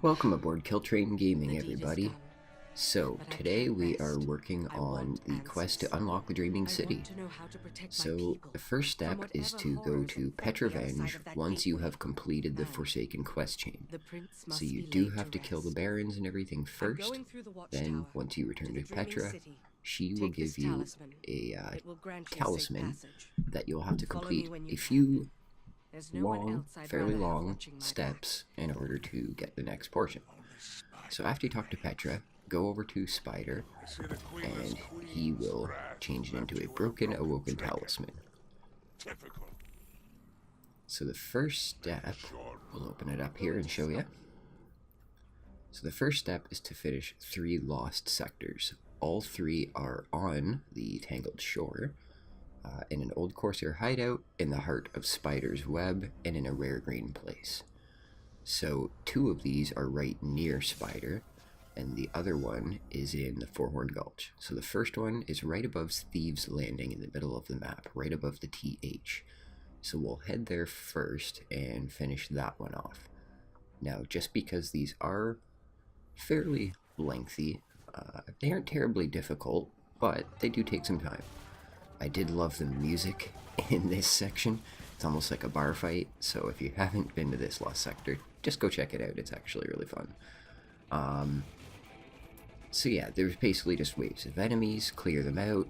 Welcome aboard KillTrain Gaming, everybody. So, today we are working on the quest to unlock the Dreaming City. So, the first step is to go to Petra Venj once you have completed the Forsaken quest chain. So you do have to kill the barons and everything first, then once you return to Petra, she will give you a talisman that you'll have to complete a few fairly long steps in order to get the next portion. So after you talk to Petra, go over to Spider, and he will change it into a Broken Awoken Talisman. So the first step, we'll open it up here and show you. So the first step is to finish 3 lost sectors. All 3 are on the Tangled shore, in an old Corsair hideout, in the heart of Spider's web, and in a rare green place. So 2 of these are right near Spider, and the other one is in the Four-Horn Gulch. So the first one is right above Thieves Landing in the middle of the map, right above the TH. So we'll head there first and finish that one off. Now, just because these are fairly lengthy, they aren't terribly difficult, but they do take some time. I did love the music in this section. It's almost like a bar fight, so if you haven't been to this lost sector, just go check it out. It's actually really fun. So yeah, there's basically just waves of enemies, clear them out.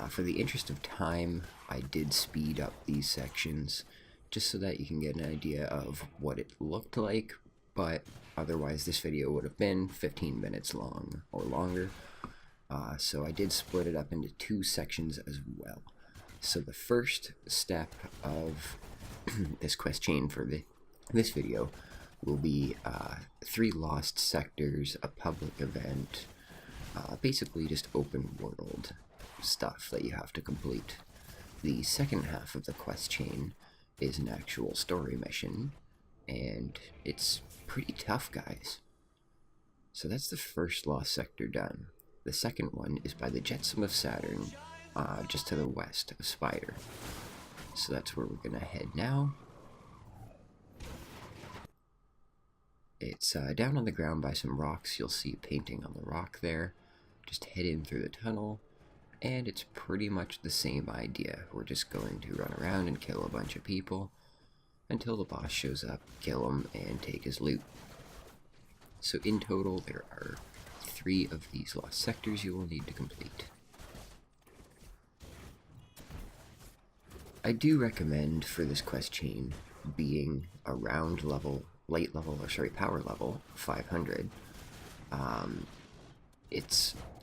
For the interest of time, I did speed up these sections just so that you can get an idea of what it looked like, but otherwise this video would have been 15 minutes long or longer. So I did split it up into 2 sections as well. So the first step of this quest chain for this video will be 3 lost sectors, a public event, basically just open world stuff that you have to complete. The second half of the quest chain is an actual story mission, and it's pretty tough, guys. So that's the first lost sector done. The second one is by the Jetsam of Saturn, just to the west of Spider. So that's where we're gonna head now. It's down on the ground by some rocks. You'll see a painting on the rock there. Just head in through the tunnel, and it's pretty much the same idea. We're just going to run around and kill a bunch of people until the boss shows up, kill him, and take his loot. So in total, there are 3 of these lost sectors you will need to complete. I do recommend for this quest chain being around power level 500.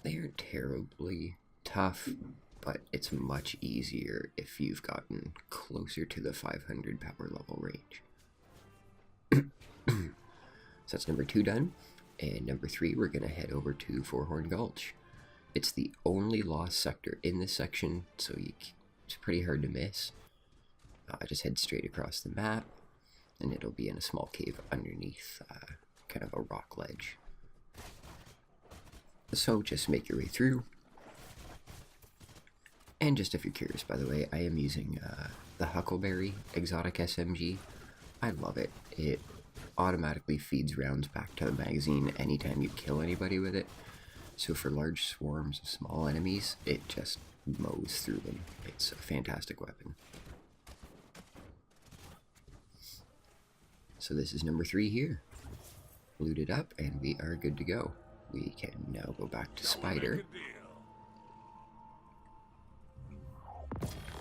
They aren't terribly tough, but it's much easier if you've gotten closer to the 500 power level range. So that's number 2 done. And number 3, we're going to head over to Four-Horn Gulch. It's the only lost sector in this section, so it's pretty hard to miss. Just head straight across the map, and it'll be in a small cave underneath kind of a rock ledge. So just make your way through. And just if you're curious, by the way, I am using the Huckleberry exotic SMG. I love it. It automatically feeds rounds back to the magazine anytime you kill anybody with it. So for large swarms of small enemies, it just mows through them. It's a fantastic weapon. So this is number 3 here. Looted up, and we are good to go. We can now go back to Spider,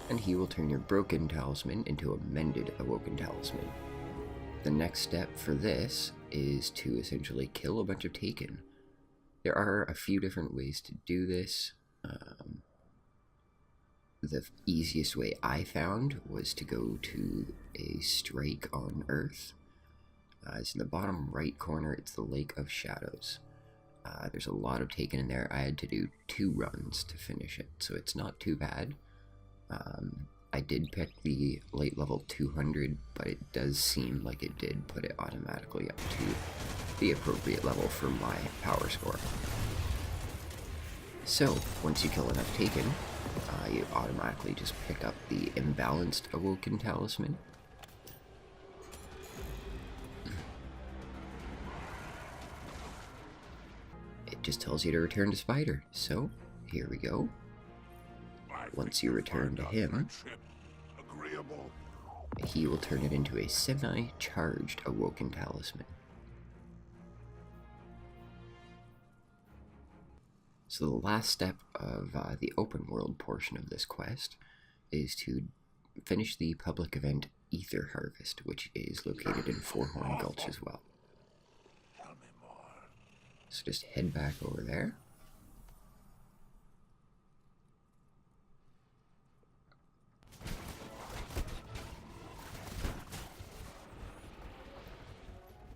and he will turn your broken talisman into a mended awoken talisman. The next step for this is to essentially kill a bunch of Taken. There are a few different ways to do this. The easiest way I found was to go to a strike on Earth. It's in the bottom right corner. It's the Lake of Shadows. There's a lot of Taken in there. I had to do 2 runs to finish it, so it's not too bad. I did pick the late level 200, but it does seem like it did put it automatically up to the appropriate level for my power score. So, once you kill enough Taken, you automatically just pick up the Imbalanced Awoken Talisman. just tells you to return to Spider. So, here we go. Once you return to him, he will turn it into a semi-charged Awoken Talisman. So the last step of the open world portion of this quest is to finish the public event Ether Harvest, which is located in Fourhorn Gulch as well. So just head back over there.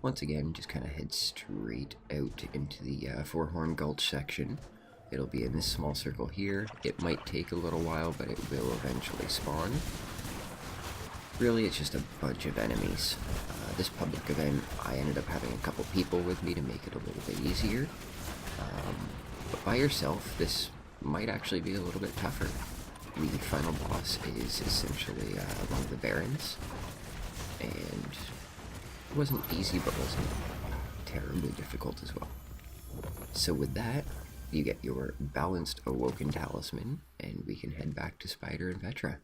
Once again, just kind of head straight out into the Fourhorn Gulch section. It'll be in this small circle here. It might take a little while, but it will eventually spawn. Really, it's just a bunch of enemies. This public event, I ended up having a couple people with me to make it a little bit easier. But by yourself, this might actually be a little bit tougher. The final boss is essentially one of the Barons, and it wasn't easy, but wasn't terribly difficult as well. So with that, you get your balanced Awoken Talisman, and we can head back to Spider and Petra.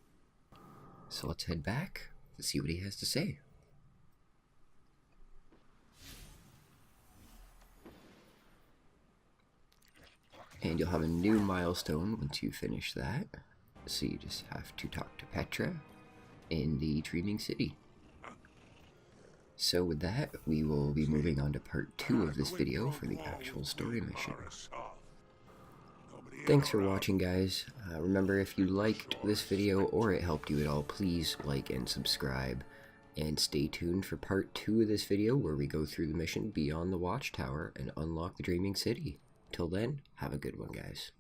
So let's head back to see what he has to say. And you'll have a new milestone once you finish that. So you just have to talk to Petra in the Dreaming City. So with that, we will be moving on to part 2 of this video for the actual story mission. Thanks for watching, guys. Remember, if you liked this video or it helped you at all, please like and subscribe. And stay tuned for part 2 of this video where we go through the mission Beyond the Watchtower and unlock the Dreaming City. Till then, have a good one, guys.